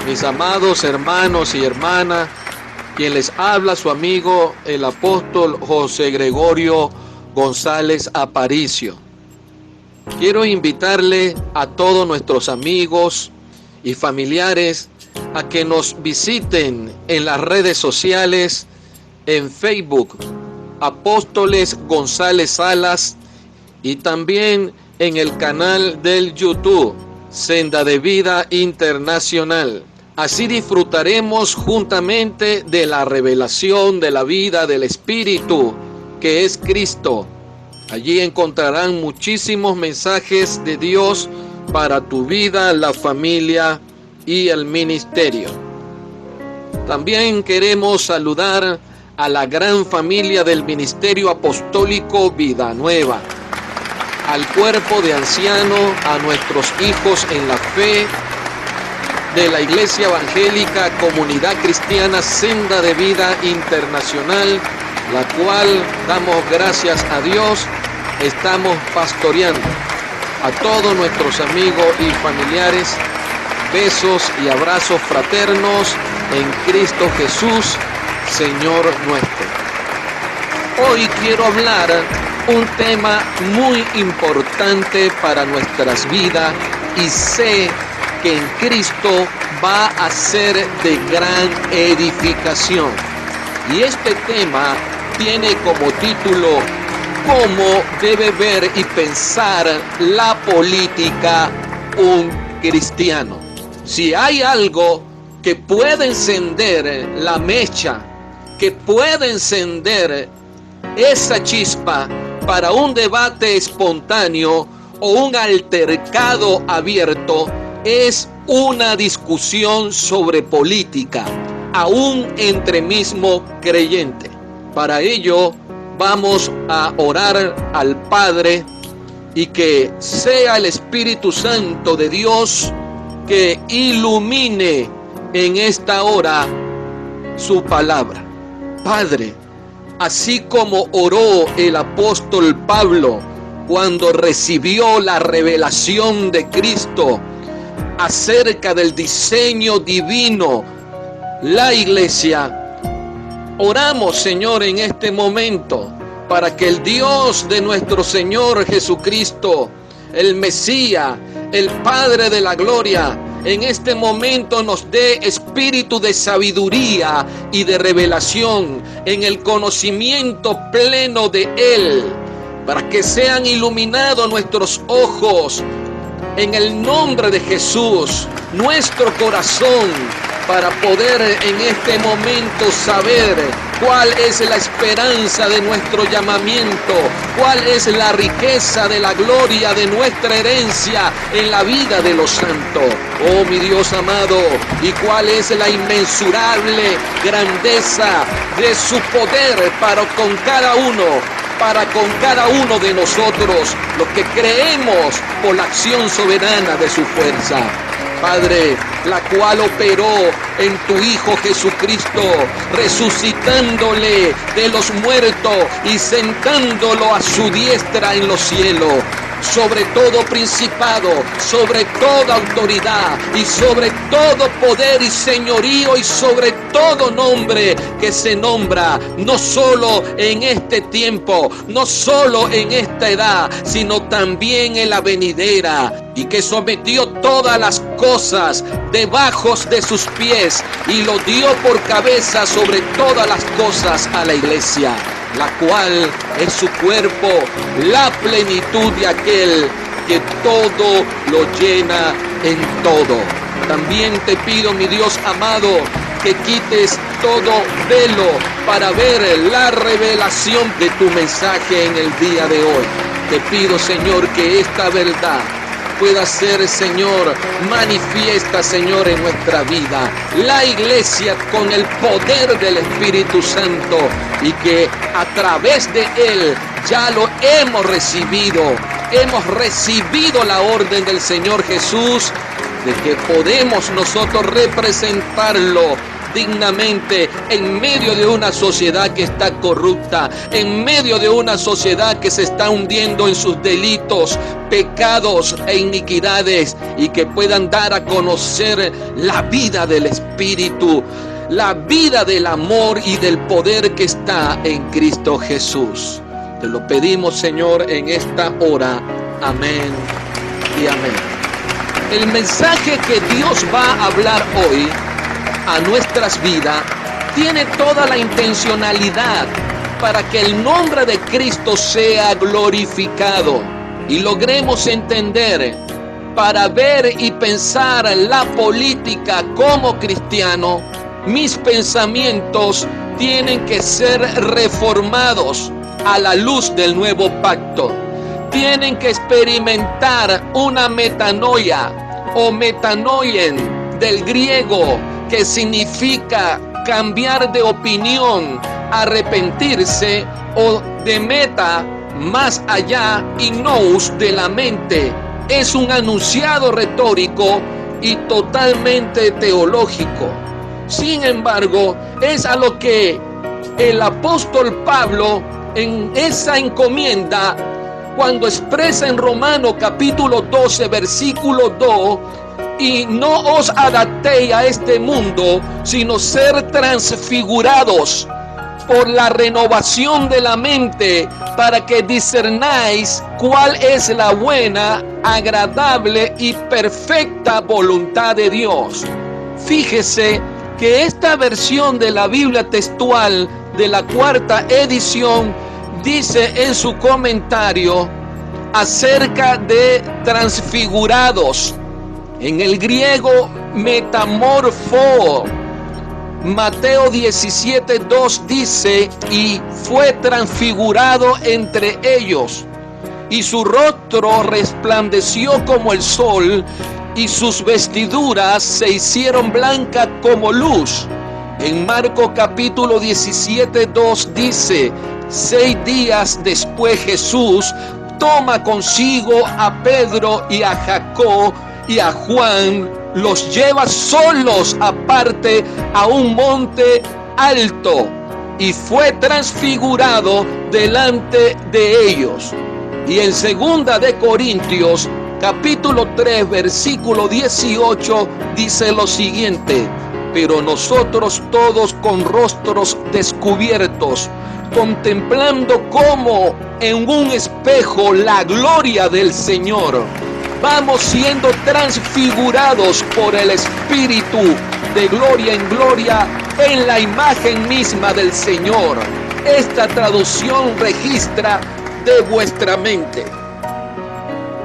mis amados hermanos y hermanas, quien les habla su amigo el apóstol José Gregorio González Aparicio. Quiero invitarle a todos nuestros amigos y familiares a que nos visiten en las redes sociales, en Facebook, Apóstoles González Salas, y también en el canal del YouTube, Senda de Vida Internacional. Así disfrutaremos juntamente de la revelación de la vida del Espíritu, que es Cristo. Allí encontrarán muchísimos mensajes de Dios para tu vida, la familia y el ministerio. También queremos saludar a la gran familia del Ministerio Apostólico Vida Nueva, al cuerpo de ancianos, a nuestros hijos en la fe de la Iglesia Evangélica Comunidad Cristiana Senda de Vida Internacional, la cual damos gracias a Dios, estamos pastoreando. A todos nuestros amigos y familiares, besos y abrazos fraternos en Cristo Jesús, Señor nuestro. Hoy quiero hablar un tema muy importante para nuestras vidas y sé que en Cristo va a ser de gran edificación. Y este tema tiene como título: ¿cómo debe ver y pensar la política un cristiano? Si hay algo que puede encender la mecha, que puede encender esa chispa para un debate espontáneo o un altercado abierto, es una discusión sobre política, aún entre mismo creyente. Para ello vamos a orar al Padre y que sea el Espíritu Santo de Dios que ilumine en esta hora su palabra. Padre, así como oró el apóstol Pablo cuando recibió la revelación de Cristo acerca del diseño divino, la iglesia, oramos, Señor, en este momento para que el Dios de nuestro Señor Jesucristo, el Mesías, el Padre de la gloria, en este momento nos dé espíritu de sabiduría y de revelación en el conocimiento pleno de Él, para que sean iluminados nuestros ojos en el nombre de Jesús, nuestro corazón, para poder en este momento saber cuál es la esperanza de nuestro llamamiento, cuál es la riqueza de la gloria de nuestra herencia en la vida de los santos. Oh mi Dios amado, y cuál es la inmensurable grandeza de su poder para con cada uno de nosotros, los que creemos por la acción soberana de su fuerza. Padre, la cual operó en tu Hijo Jesucristo, resucitándole de los muertos y sentándolo a su diestra en los cielos, sobre todo principado, sobre toda autoridad y sobre todo poder y señorío y sobre todo nombre que se nombra, no solo en este tiempo, no solo en esta edad, sino también en la venidera, y que sometió todas las cosas debajo de sus pies y lo dio por cabeza sobre todas las cosas a la iglesia, la cual es su cuerpo, la plenitud de aquel que todo lo llena en todo. También te pido, mi Dios amado, que quites todo velo para ver la revelación de tu mensaje en el día de hoy. Te pido, Señor, que esta verdad pueda ser, Señor, manifiesta, Señor, en nuestra vida. La iglesia con el poder del Espíritu Santo, y que a través de Él ya lo hemos recibido. Hemos recibido la orden del Señor Jesús de que podemos nosotros representarlo dignamente en medio de una sociedad que está corrupta, en medio de una sociedad que se está hundiendo en sus delitos, pecados e iniquidades, y que puedan dar a conocer la vida del Espíritu, la vida del amor y del poder que está en Cristo Jesús. Te lo pedimos, Señor, en esta hora. Amén y amén. El mensaje que Dios va a hablar hoy a nuestras vidas tiene toda la intencionalidad para que el nombre de Cristo sea glorificado y logremos entender, para ver y pensar la política como cristiano, mis pensamientos tienen que ser reformados a la luz del nuevo pacto. Tienen que experimentar una metanoia o metanoien del griego, que significa cambiar de opinión, arrepentirse, o de meta, más allá, y nous, de la mente. Es un enunciado retórico y totalmente teológico. Sin embargo, es a lo que el apóstol Pablo en esa encomienda, cuando expresa en Romanos capítulo 12, versículo 2, y no os adaptéis a este mundo, sino ser transfigurados por la renovación de la mente, para que discernáis cuál es la buena, agradable y perfecta voluntad de Dios. Fíjese que esta versión de la Biblia textual de la cuarta edición dice en su comentario acerca de transfigurados. En el griego, metamorfo. Mateo 17:2 dice: y fue transfigurado entre ellos, y su rostro resplandeció como el sol, y sus vestiduras se hicieron blancas como luz. En Marcos capítulo 17:2 dice: 6 días después Jesús toma consigo a Pedro y a Jacob y a Juan, los lleva solos aparte a un monte alto, y fue transfigurado delante de ellos. Y en 2 de Corintios capítulo 3 versículo 18 dice lo siguiente: pero nosotros todos con rostros descubiertos, contemplando como en un espejo la gloria del Señor, vamos siendo transfigurados por el Espíritu de gloria en gloria en la imagen misma del Señor. Esta traducción registra de vuestra mente.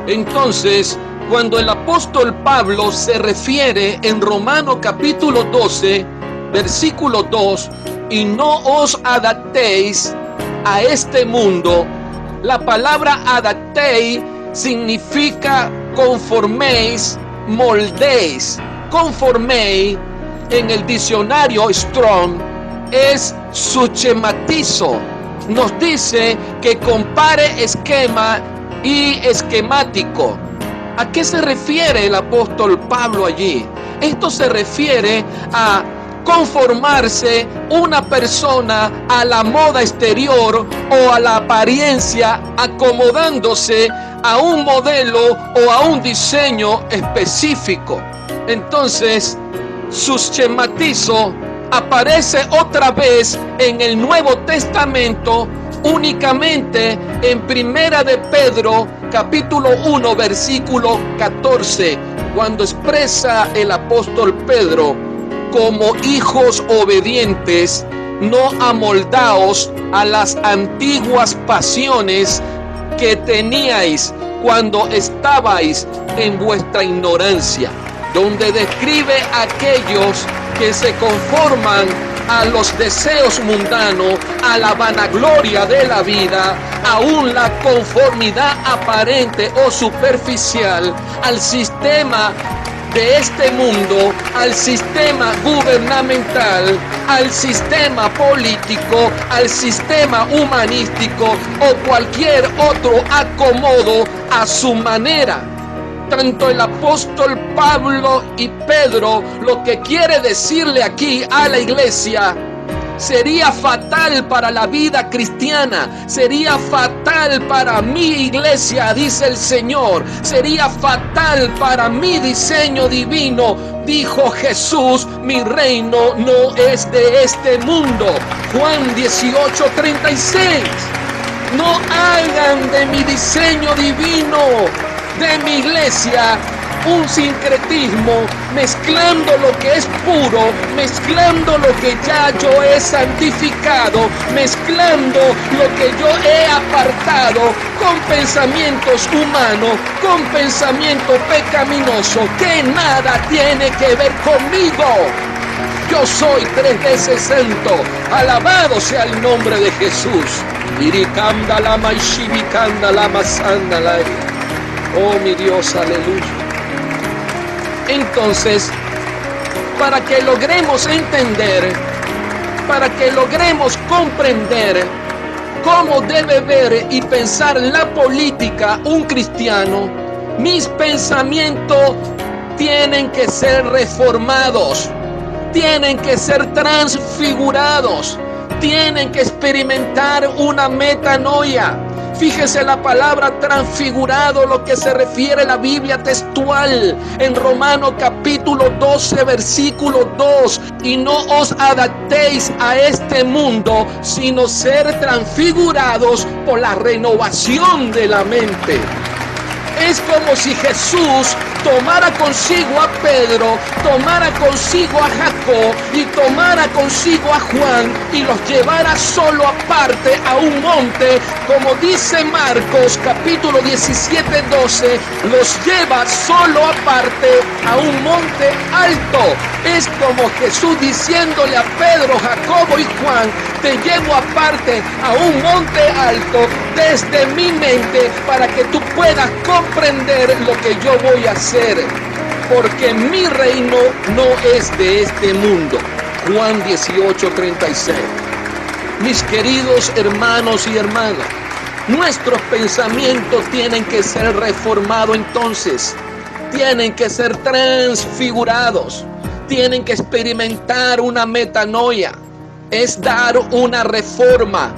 Entonces, cuando el apóstol Pablo se refiere en Romanos capítulo 12, versículo 2, y no os adaptéis a este mundo, la palabra adaptéis significa conforméis, moldéis. Conforméis en el diccionario Strong es suchematizo. Nos dice que compare esquema y esquemático. ¿A qué se refiere el apóstol Pablo allí? Esto se refiere a conformarse una persona a la moda exterior o a la apariencia, acomodándose a un modelo o a un diseño específico. Entonces, suschematizo aparece otra vez en el Nuevo Testamento, únicamente en Primera de Pedro capítulo 1 versículo 14, cuando expresa el apóstol Pedro: como hijos obedientes, no amoldaos a las antiguas pasiones que teníais cuando estabais en vuestra ignorancia, donde describe a aquellos que se conforman a los deseos mundanos, a la vanagloria de la vida, aún la conformidad aparente o superficial al sistema de este mundo, al sistema gubernamental, al sistema político, al sistema humanístico o cualquier otro acomodo a su manera. tanto el apóstol Pablo y Pedro lo que quiere decirle aquí a la iglesia: sería fatal para la vida cristiana, sería fatal para mi iglesia, dice el Señor, sería fatal para mi diseño divino. Dijo Jesús: mi reino no es de este mundo. Juan 18:36. No hagan de mi diseño divino, de mi iglesia, un sincretismo, mezclando lo que es puro, mezclando lo que ya yo he santificado, mezclando lo que yo he apartado con pensamientos humanos, con pensamiento pecaminoso, que nada tiene que ver conmigo. Yo soy 3 veces santo. Alabado sea el nombre de Jesús. Oh mi Dios, aleluya. Entonces, para que logremos entender, para que logremos comprender cómo debe ver y pensar la política un cristiano, mis pensamientos tienen que ser reformados, tienen que ser transfigurados, tienen que experimentar una metanoia. Fíjese la palabra transfigurado, lo que se refiere a la Biblia textual en Romanos capítulo 12 versículo 2: y no os adaptéis a este mundo, sino ser transfigurados por la renovación de la mente. Es como si Jesús tomara consigo a Pedro, tomara consigo a Jacob y tomara consigo a Juan y los llevara solo aparte a un monte, como dice Marcos capítulo 17:12, los lleva solo aparte a un monte alto. Es como Jesús diciéndole a Pedro, Jacobo y Juan: te llevo aparte a un monte alto desde mi mente para que tú puedas comprender lo que yo voy a hacer, porque mi reino no es de este mundo. Juan 18:36. Mis queridos hermanos y hermanas, nuestros pensamientos tienen que ser reformados entonces, tienen que ser transfigurados, tienen que experimentar una metanoia, es dar una reforma.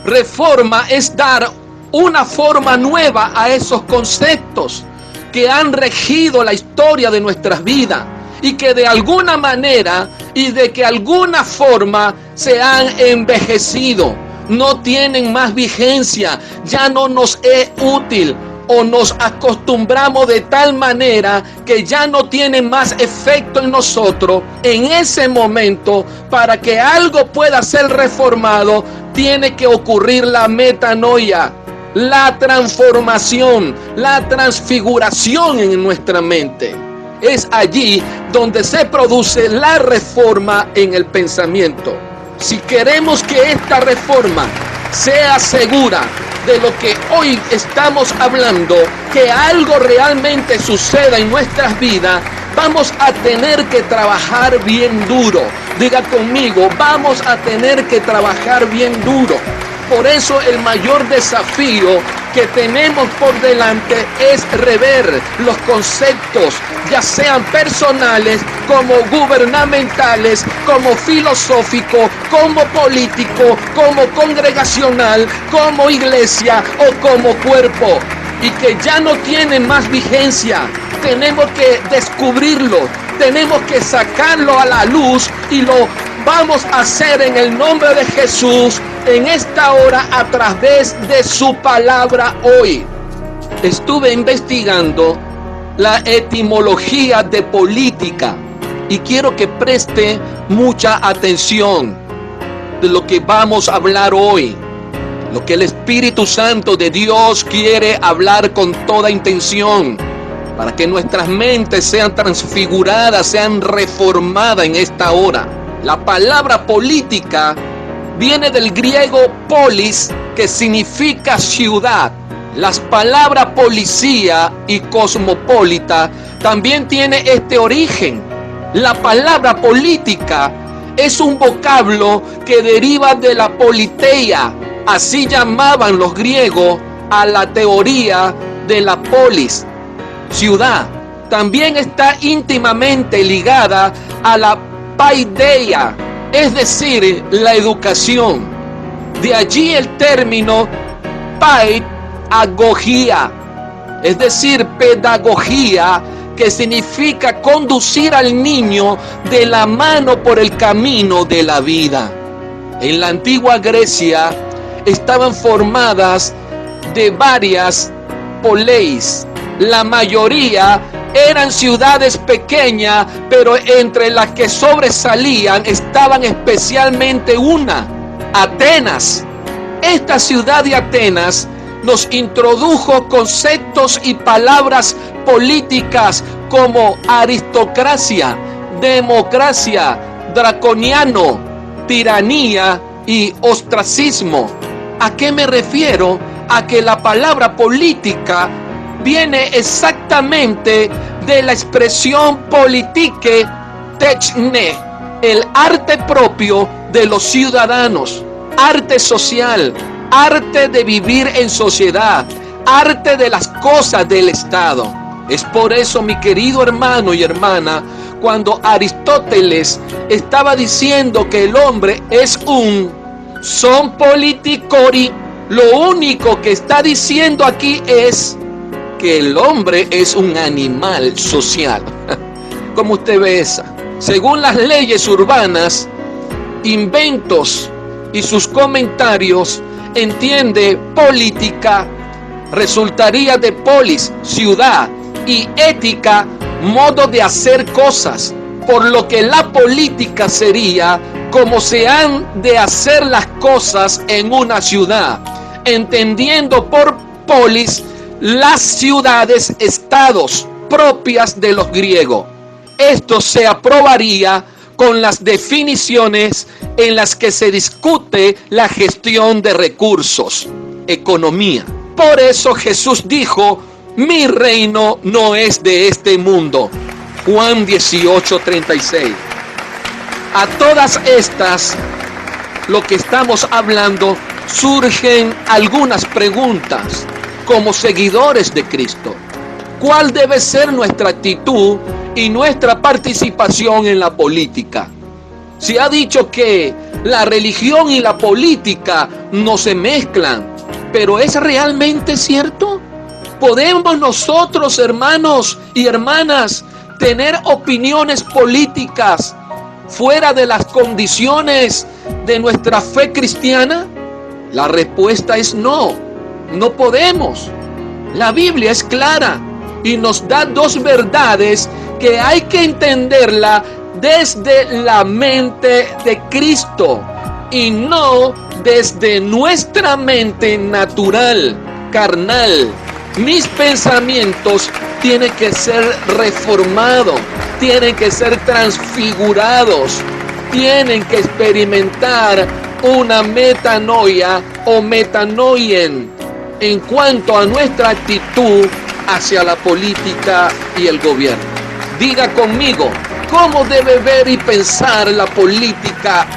Reforma es dar una forma nueva a esos conceptos que han regido la historia de nuestras vidas y que de alguna manera y de que alguna forma se han envejecido, no tienen más vigencia, ya no nos es útil, o nos acostumbramos de tal manera que ya no tienen más efecto en nosotros. En ese momento, para que algo pueda ser reformado, tiene que ocurrir la metanoia, la transformación, la transfiguración en nuestra mente. Es allí donde se produce la reforma en el pensamiento. Si queremos que esta reforma sea segura de lo que hoy estamos hablando, que algo realmente suceda en nuestras vidas, vamos a tener que trabajar bien duro. Diga conmigo, vamos a tener que trabajar bien duro. Por eso el mayor desafío que tenemos por delante es rever los conceptos, ya sean personales, como gubernamentales, como filosófico, como político, como congregacional, como iglesia o como cuerpo, y que ya no tienen más vigencia. Tenemos que descubrirlo, tenemos que sacarlo a la luz, y lo vamos a hacer en el nombre de Jesús en esta hora a través de su palabra hoy. Estuve investigando la etimología de política y quiero que preste mucha atención de lo que vamos a hablar hoy, lo que el Espíritu Santo de Dios quiere hablar con toda intención, para que nuestras mentes sean transfiguradas, sean reformadas en esta hora. La palabra política viene del griego polis, que significa ciudad. Las palabras policía y cosmopolita también tiene este origen. La palabra política es un vocablo que deriva de la politeia. Así llamaban los griegos a la teoría de la polis. ciudad, también está íntimamente ligada a la paideia, es decir, la educación. De allí el término pedagogía, es decir, pedagogía, que significa conducir al niño de la mano por el camino de la vida. En la antigua Grecia estaban formadas de varias poleis. La mayoría eran ciudades pequeñas, pero entre las que sobresalían estaban especialmente una, Atenas. Esta ciudad de Atenas nos introdujo conceptos y palabras políticas como aristocracia, democracia, draconiano, tiranía y ostracismo. ¿A qué me refiero? A que la palabra política viene exactamente de la expresión politique techne, el arte propio de los ciudadanos, arte social, arte de vivir en sociedad, arte de las cosas del Estado. Es por eso, mi querido hermano y hermana, cuando Aristóteles estaba diciendo que el hombre es un son politicori, lo único que está diciendo aquí es que el hombre es un animal social. Como usted ve esa. Según las leyes urbanas, inventos y sus comentarios, entiende política, resultaría de polis, ciudad, y ética, modo de hacer cosas, por lo que la política sería como se han de hacer las cosas en una ciudad, entendiendo por polis las ciudades, estados propias de los griegos. Esto se aprobaría con las definiciones en las que se discute la gestión de recursos, economía. Por eso Jesús dijo: mi reino no es de este mundo. Juan 18:36. A todas estas, lo que estamos hablando, surgen algunas preguntas como seguidores de Cristo. ¿Cuál debe ser nuestra actitud y nuestra participación en la política? Se ha dicho que la religión y la política no se mezclan, pero ¿es realmente cierto? ¿Podemos nosotros, hermanos y hermanas, tener opiniones políticas fuera de las condiciones de nuestra fe cristiana? La respuesta es no, no podemos. La Biblia es clara y nos da dos verdades que hay que entenderla desde la mente de Cristo y no desde nuestra mente natural, carnal. Mis pensamientos tienen que ser reformados, tienen que ser transfigurados, tienen que experimentar una metanoia o metanoien en cuanto a nuestra actitud hacia la política y el gobierno. Diga conmigo, ¿cómo debe ver y pensar la política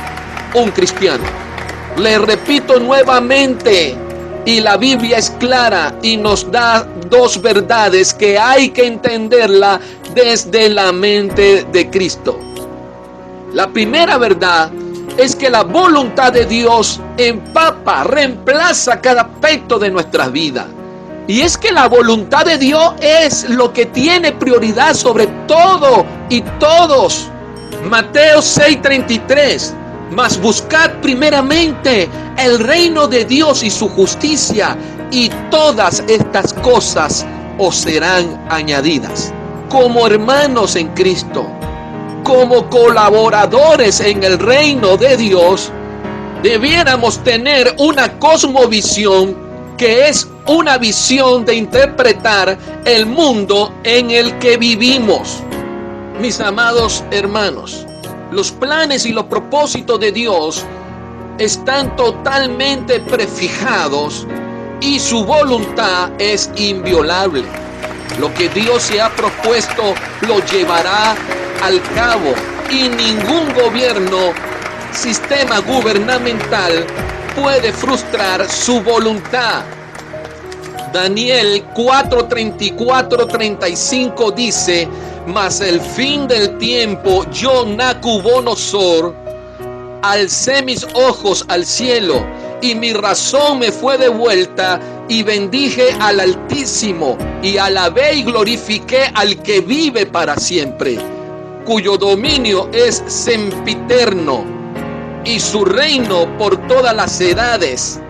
un cristiano? Le repito nuevamente, y la Biblia es clara y nos da dos verdades que hay que entenderla desde la mente de Cristo. La primera verdad es que la voluntad de Dios empapa, reemplaza cada aspecto de nuestras vidas. Y es que la voluntad de Dios es lo que tiene prioridad sobre todo y todos. Mateo 6:33. Mas buscad primeramente el reino de Dios y su justicia, y todas estas cosas os serán añadidas. Como hermanos en Cristo, como colaboradores en el reino de Dios, debiéramos tener una cosmovisión que es una visión de interpretar el mundo en el que vivimos. Mis amados hermanos, los planes y los propósitos de Dios están totalmente prefijados y su voluntad es inviolable. Lo que Dios se ha propuesto lo llevará al cabo y ningún gobierno, sistema gubernamental puede frustrar su voluntad. Daniel 4:34-35 dice: mas el fin del tiempo, yo Nabucodonosor alcé mis ojos al cielo, y mi razón me fue devuelta, y bendije al Altísimo, y alabé y glorifiqué al que vive para siempre, cuyo dominio es sempiterno, y su reino por todas las edades.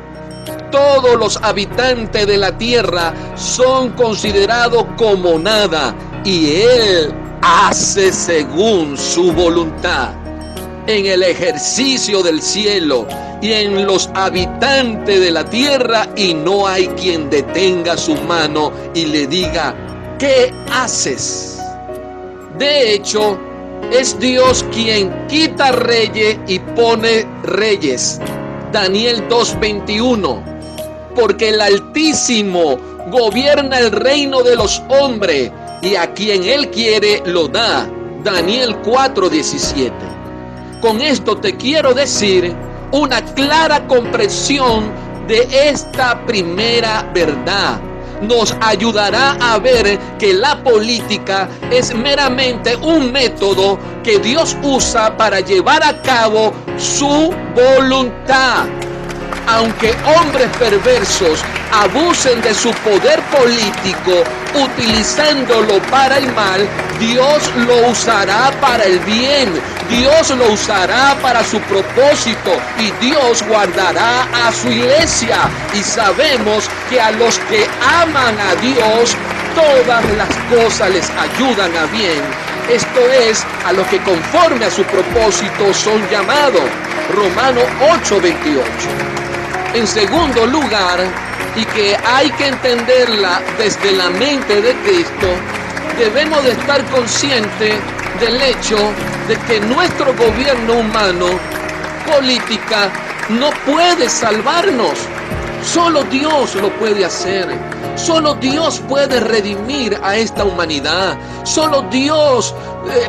Todos los habitantes de la tierra son considerados como nada, y Él hace según su voluntad en el ejercicio del cielo y en los habitantes de la tierra, y no hay quien detenga su mano y le diga: ¿qué haces? De hecho, es Dios quien quita reyes y pone reyes. Daniel 2:21. Porque el Altísimo gobierna el reino de los hombres, y a quien Él quiere lo da. Daniel 4:17. Con esto te quiero decir una clara comprensión de esta primera verdad. Nos ayudará a ver que la política es meramente un método que Dios usa para llevar a cabo su voluntad. Aunque hombres perversos abusen de su poder político utilizándolo para el mal, Dios lo usará para el bien. Dios lo usará para su propósito, y Dios guardará a su iglesia. Y sabemos que a los que aman a Dios, todas las cosas les ayudan a bien. Esto es, a los que conforme a su propósito son llamados. Romanos 8:28. En segundo lugar, y que hay que entenderla desde la mente de Cristo, debemos de estar conscientes del hecho de que nuestro gobierno humano, política, no puede salvarnos. Solo Dios lo puede hacer. Solo Dios puede redimir a esta humanidad. Solo Dios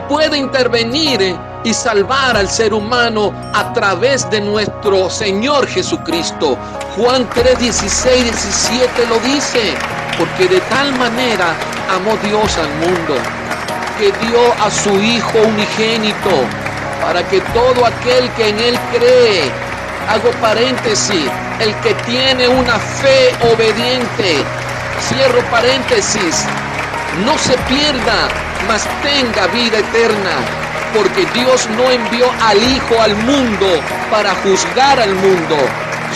puede intervenir y salvar al ser humano a través de nuestro Señor Jesucristo. Juan 3:16-17 lo dice: porque de tal manera amó Dios al mundo, que dio a su Hijo unigénito, para que todo aquel que en Él cree, hago paréntesis, el que tiene una fe obediente, cierro paréntesis, no se pierda, mas tenga vida eterna. Porque Dios no envió al Hijo al mundo para juzgar al mundo,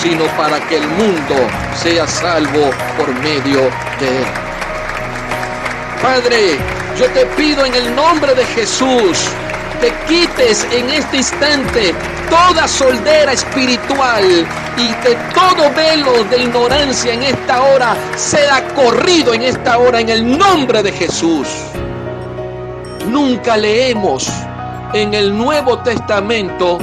sino para que el mundo sea salvo por medio de Él. Padre, yo te pido en el nombre de Jesús, te quites en este instante toda soldera espiritual, y de todo velo de ignorancia en esta hora sea corrido en esta hora en el nombre de Jesús. Nunca leemos en el Nuevo Testamento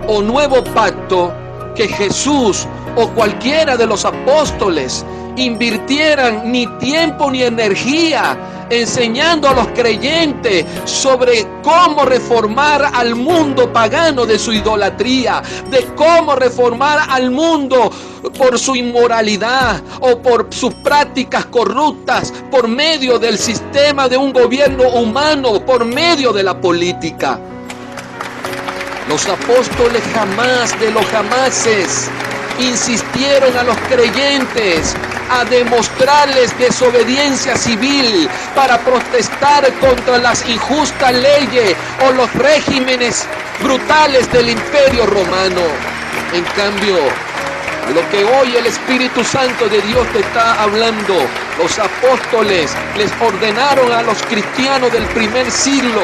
o Nuevo Pacto que Jesús o cualquiera de los apóstoles invirtieran ni tiempo ni energía enseñando a los creyentes sobre cómo reformar al mundo pagano de su idolatría, de cómo reformar al mundo por su inmoralidad o por sus prácticas corruptas, por medio del sistema de un gobierno humano, por medio de la política. Los apóstoles jamás de los jamases insistieron a los creyentes a demostrarles desobediencia civil para protestar contra las injustas leyes o los regímenes brutales del Imperio Romano. En cambio, lo que hoy el Espíritu Santo de Dios te está hablando, los apóstoles les ordenaron a los cristianos del primer siglo,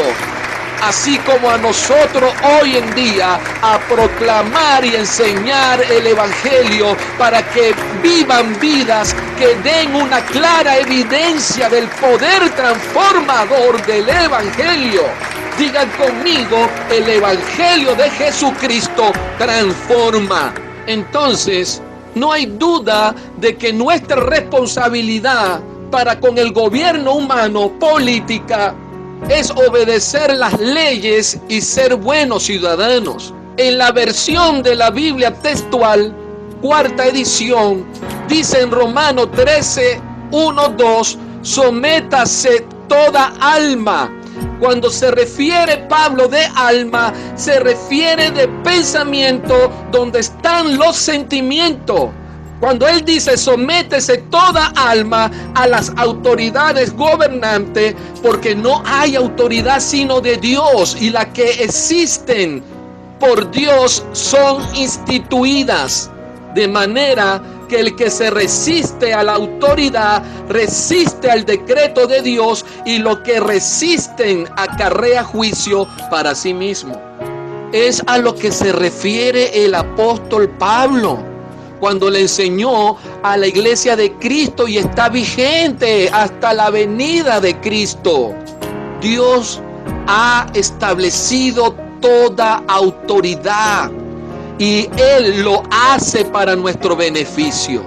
así como a nosotros hoy en día, a proclamar y enseñar el Evangelio para que vivan vidas que den una clara evidencia del poder transformador del Evangelio. Digan conmigo, el Evangelio de Jesucristo transforma. Entonces, no hay duda de que nuestra responsabilidad para con el gobierno humano, política, es obedecer las leyes y ser buenos ciudadanos. En la versión de la Biblia textual, cuarta edición, dice en Romanos 13, 1, 2, sométase toda alma. Cuando se refiere Pablo de alma, se refiere de pensamiento, donde están los sentimientos. Cuando él dice sométese toda alma a las autoridades gobernantes, porque no hay autoridad sino de Dios, y las que existen por Dios son instituidas, de manera que el que se resiste a la autoridad resiste al decreto de Dios, y lo que resisten acarrea juicio para sí mismo. Es a lo que se refiere el apóstol Pablo cuando le enseñó a la iglesia de Cristo, y está vigente hasta la venida de Cristo. Dios ha establecido toda autoridad y Él lo hace para nuestro beneficio.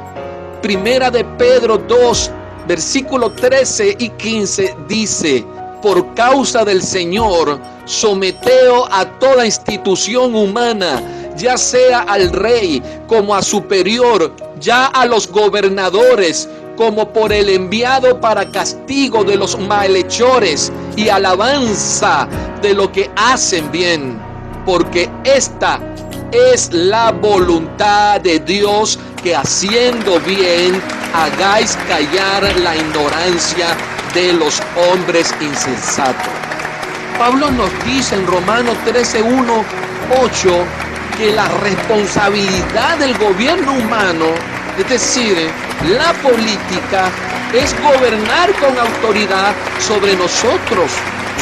Primera de Pedro 2, versículos 13 y 15 dice: por causa del Señor, someteos a toda institución humana, ya sea al rey como a superior, ya a los gobernadores como por el enviado para castigo de los malhechores y alabanza de lo que hacen bien, porque esta es la voluntad de Dios, que haciendo bien hagáis callar la ignorancia de los hombres insensatos. Pablo nos dice en Romanos 13, 1, 8 que la responsabilidad del gobierno humano, es decir, la política, es gobernar con autoridad sobre nosotros.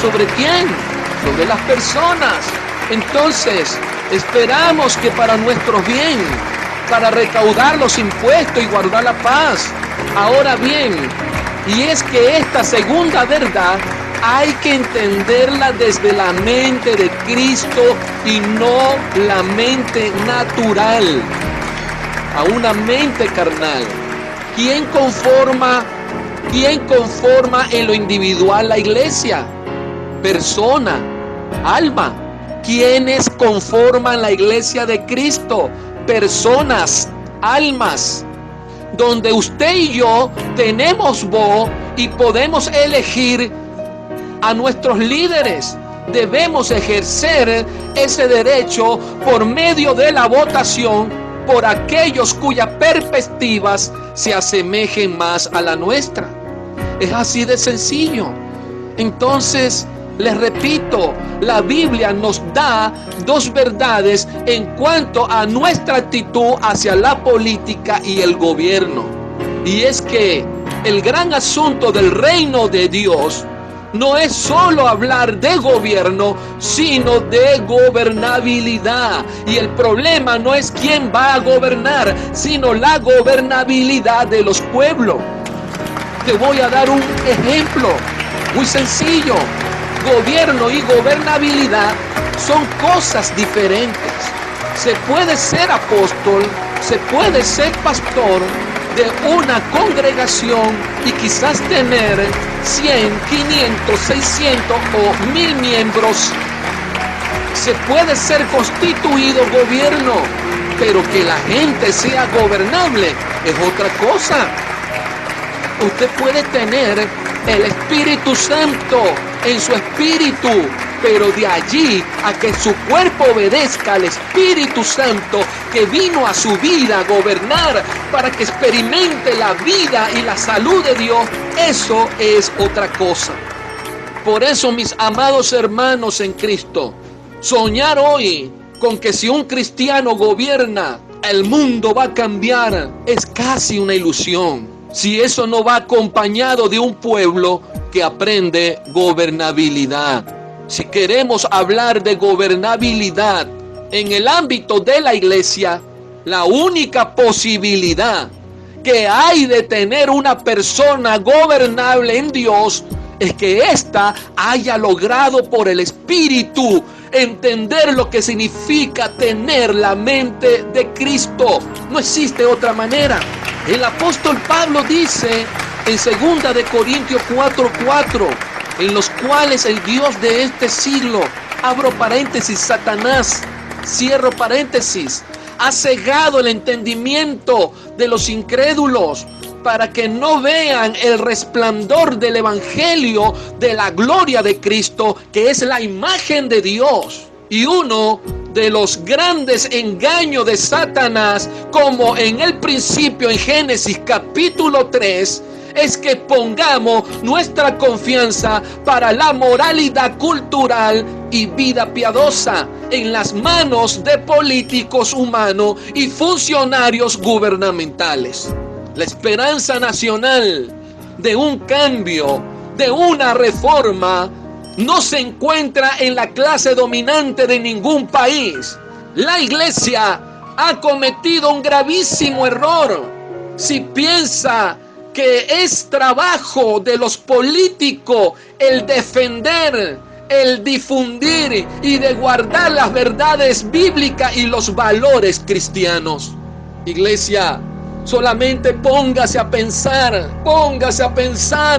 ¿Sobre quién? Sobre las personas. Entonces, esperamos que para nuestro bien, para recaudar los impuestos y guardar la paz. Ahora bien, y es que esta segunda verdad hay que entenderla desde la mente de Cristo y no la mente natural, a una mente carnal. ¿Quién conforma en lo individual la iglesia? Persona, alma. ¿Quiénes conforman la iglesia de Cristo? Personas, almas. Donde usted y yo tenemos voz y podemos elegir a nuestros líderes. Debemos ejercer ese derecho por medio de la votación por aquellos cuyas perspectivas se asemejen más a la nuestra. Es así de sencillo. Entonces, les repito, la Biblia nos da dos verdades en cuanto a nuestra actitud hacia la política y el gobierno. Y es que el gran asunto del reino de Dios no es solo hablar de gobierno, sino de gobernabilidad. Y el problema no es quién va a gobernar, sino la gobernabilidad de los pueblos. Te voy a dar un ejemplo muy sencillo. Gobierno y gobernabilidad son cosas diferentes. Se puede ser apóstol, se puede ser pastor de una congregación y quizás tener 100, 500, 600 o 1000 miembros. Se puede ser constituido gobierno, pero que la gente sea gobernable es otra cosa. Usted puede tener el Espíritu Santo en su espíritu, pero de allí a que su cuerpo obedezca al Espíritu Santo que vino a su vida a gobernar para que experimente la vida y la salud de Dios, eso es otra cosa. Por eso, mis amados hermanos en Cristo, soñar hoy con que si un cristiano gobierna, el mundo va a cambiar, es casi una ilusión. Si eso no va acompañado de un pueblo que aprende gobernabilidad. Si queremos hablar de gobernabilidad en el ámbito de la iglesia, la única posibilidad que hay de tener una persona gobernable en Dios es que ésta haya logrado por el Espíritu entender lo que significa tener la mente de Cristo. No existe otra manera. El apóstol Pablo dice en 2 de Corintios 4:4, en los cuales el Dios de este siglo, abro paréntesis, Satanás, cierro paréntesis, ha cegado el entendimiento de los incrédulos para que no vean el resplandor del evangelio de la gloria de Cristo, que es la imagen de Dios. Y uno de los grandes engaños de Satanás, como en el principio en Génesis capítulo 3, es que pongamos nuestra confianza para la moralidad cultural y vida piadosa en las manos de políticos humanos y funcionarios gubernamentales. La esperanza nacional de un cambio, de una reforma, no se encuentra en la clase dominante de ningún país. La iglesia ha cometido un gravísimo error si piensa que es trabajo de los políticos el defender, el difundir y de guardar las verdades bíblicas y los valores cristianos. Iglesia, solamente póngase a pensar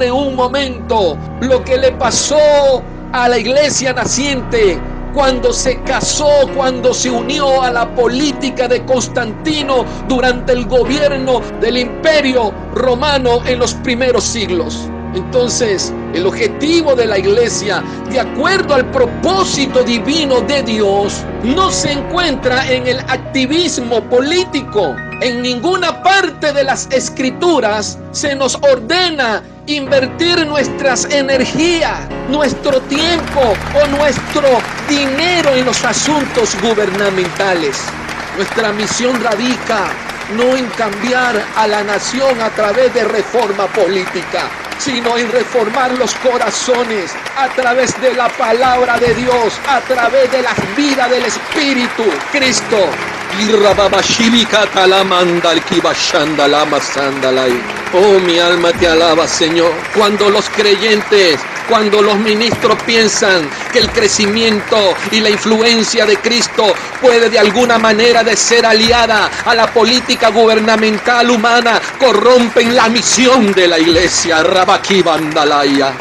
en un momento lo que le pasó a la iglesia naciente cuando se casó, cuando se unió a la política de Constantino durante el gobierno del Imperio Romano en los primeros siglos. Entonces, el objetivo de la iglesia, de acuerdo al propósito divino de Dios, no se encuentra en el activismo político. En ninguna parte de las escrituras se nos ordena invertir nuestras energías, nuestro tiempo o nuestro dinero en los asuntos gubernamentales. Nuestra misión radica no en cambiar a la nación a través de reforma política, sino en reformar los corazones a través de la palabra de Dios, a través de la vida del Espíritu Cristo. Oh, mi alma te alaba, Señor. Cuando los creyentes, cuando los ministros piensan que el crecimiento y la influencia de Cristo puede de alguna manera de ser aliada a la política gubernamental humana, corrompen la misión de la iglesia. Rabaki Bandalaya.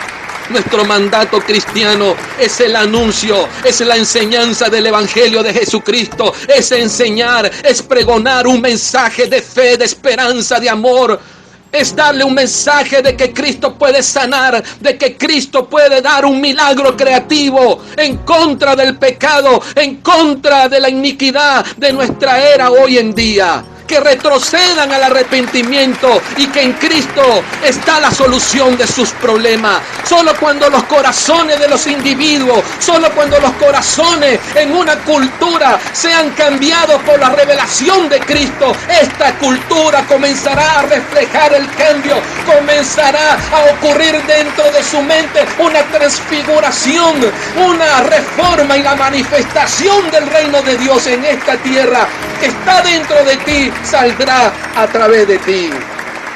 Nuestro mandato cristiano es el anuncio, es la enseñanza del Evangelio de Jesucristo, es enseñar, es pregonar un mensaje de fe, de esperanza, de amor. Es darle un mensaje de que Cristo puede sanar, de que Cristo puede dar un milagro creativo en contra del pecado, en contra de la iniquidad de nuestra era hoy en día. Que retrocedan al arrepentimiento y que en Cristo está la solución de sus problemas. Solo cuando los corazones de los individuos, solo cuando los corazones en una cultura sean cambiados por la revelación de Cristo, esta cultura comenzará a reflejar el cambio, comenzará a ocurrir dentro de su mente una transfiguración, una reforma y la manifestación del reino de Dios en esta tierra que está dentro de ti saldrá a través de ti.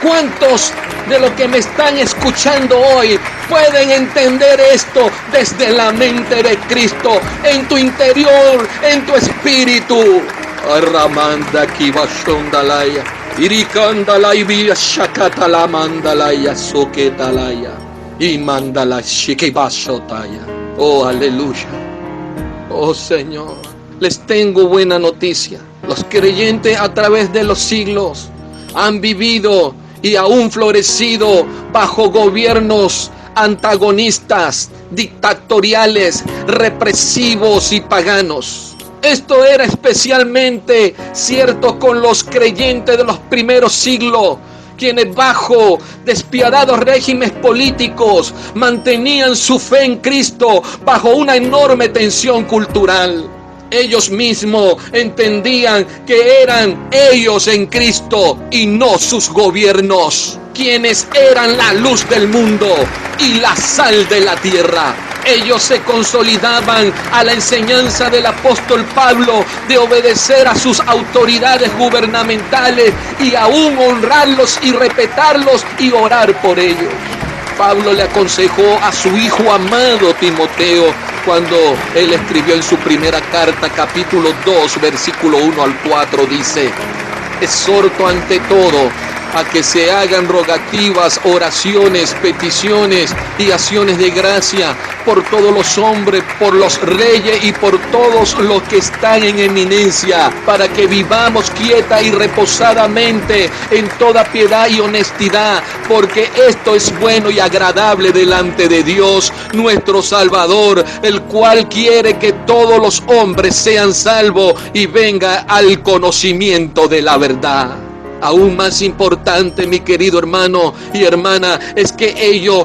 ¿Cuántos de los que me están escuchando hoy pueden entender esto desde la mente de Cristo, en tu interior, en tu espíritu? Arramanda kibashondalaya, irikandalay shakatala mandalaya soketalaya y mandala shikibashotaya. Oh, aleluya. Oh, Señor, les tengo buena noticia. Los creyentes a través de los siglos han vivido y aún florecido bajo gobiernos antagonistas, dictatoriales, represivos y paganos. Esto era especialmente cierto con los creyentes de los primeros siglos, quienes bajo despiadados regímenes políticos mantenían su fe en Cristo bajo una enorme tensión cultural. Ellos mismos entendían que eran ellos en Cristo y no sus gobiernos, quienes eran la luz del mundo y la sal de la tierra. Ellos se consolidaban a la enseñanza del apóstol Pablo de obedecer a sus autoridades gubernamentales y aún honrarlos y respetarlos y orar por ellos. Pablo le aconsejó a su hijo amado Timoteo cuando él escribió en su primera carta, capítulo 2, versículo 1 al 4, dice: exhorto ante todo a que se hagan rogativas, oraciones, peticiones y acciones de gracia por todos los hombres, por los reyes y por todos los que están en eminencia, para que vivamos quieta y reposadamente en toda piedad y honestidad, porque esto es bueno y agradable delante de Dios, nuestro Salvador, el cual quiere que todos los hombres sean salvos y venga al conocimiento de la verdad. Aún más importante, mi querido hermano y hermana, es que ellos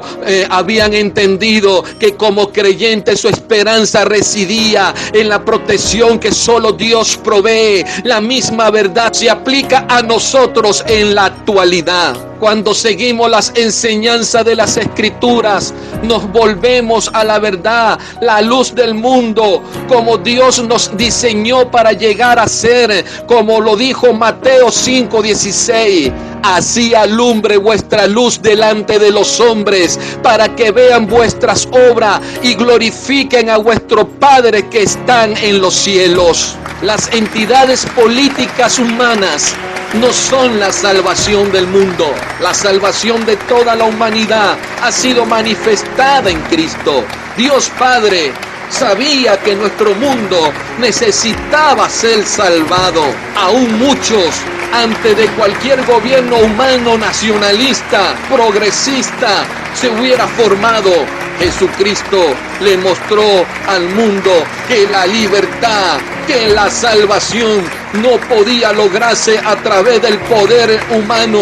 habían entendido que como creyentes su esperanza residía en la protección que solo Dios provee. La misma verdad se aplica a nosotros en la actualidad. Cuando seguimos las enseñanzas de las Escrituras, nos volvemos a la verdad, la luz del mundo, como Dios nos diseñó para llegar a ser, como lo dijo Mateo 5:16. Así alumbre vuestra luz delante de los hombres, para que vean vuestras obras y glorifiquen a vuestro Padre que están en los cielos. Las entidades políticas humanas no son la salvación del mundo. La salvación de toda la humanidad ha sido manifestada en Cristo. Dios Padre sabía que nuestro mundo necesitaba ser salvado. Aún muchos, antes de cualquier gobierno humano nacionalista, progresista, se hubiera formado, Jesucristo le mostró al mundo que la libertad, que la salvación no podía lograrse a través del poder humano,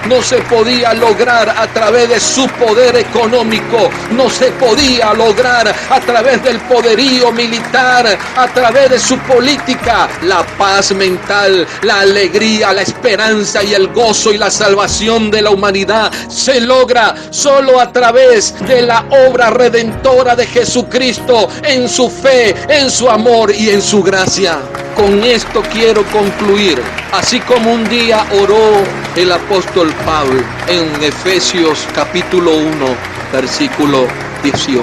no se podía lograr a través de su poder económico, no se podía lograr a través del poderío militar, a través de su política. La paz mental, la alegría, la esperanza y el gozo y la salvación de la humanidad se logra solo a través de la obra redentora de Jesucristo, en su fe, en su amor y en su gracia. Con esto quiero concluir. Así como un día oró el apóstol Pablo en Efesios capítulo 1, versículo 18.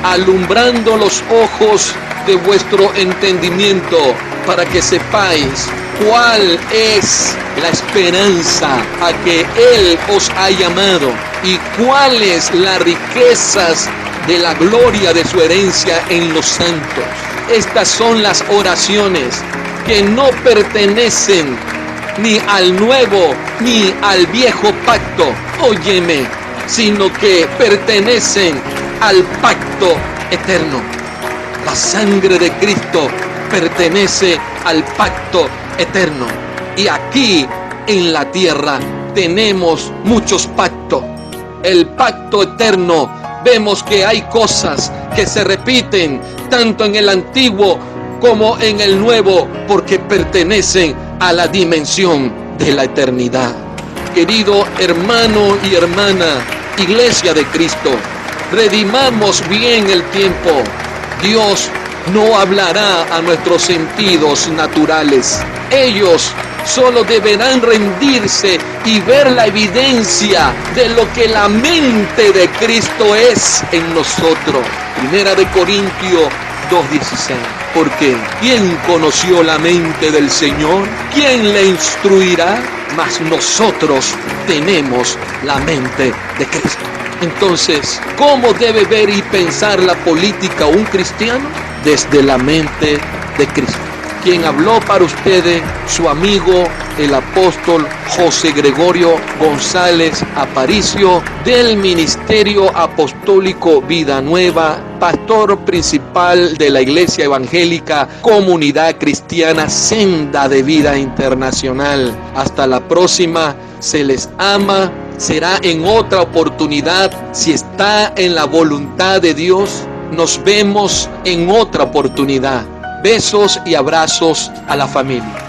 Alumbrando los ojos de vuestro entendimiento, para que sepáis cuál es la esperanza a que Él os ha llamado y cuáles las riquezas de la gloria de su herencia en los santos. Estas son las oraciones que no pertenecen ni al nuevo ni al viejo pacto, óyeme, sino que pertenecen al pacto eterno. La sangre de Cristo pertenece al pacto eterno. Y aquí en la tierra tenemos muchos pactos. El pacto eterno, vemos que hay cosas que se repiten tanto en el antiguo como en el nuevo, porque pertenecen a la dimensión de la eternidad. Querido hermano y hermana, Iglesia de Cristo, redimamos bien el tiempo. Dios no hablará a nuestros sentidos naturales. Ellos solo deberán rendirse y ver la evidencia de lo que la mente de Cristo es en nosotros. Primera de Corintios 2:16. Porque ¿quién conoció la mente del Señor? ¿Quién le instruirá? Mas nosotros tenemos la mente de Cristo. Entonces, ¿cómo debe ver y pensar la política un cristiano? Desde la mente de Cristo. Quien habló para ustedes, su amigo, el apóstol José Gregorio González Aparicio, del Ministerio Apostólico Vida Nueva, pastor principal de la Iglesia Evangélica Comunidad Cristiana Senda de Vida Internacional. Hasta la próxima, se les ama. Será en otra oportunidad, si está en la voluntad de Dios. Nos vemos en otra oportunidad. Besos y abrazos a la familia.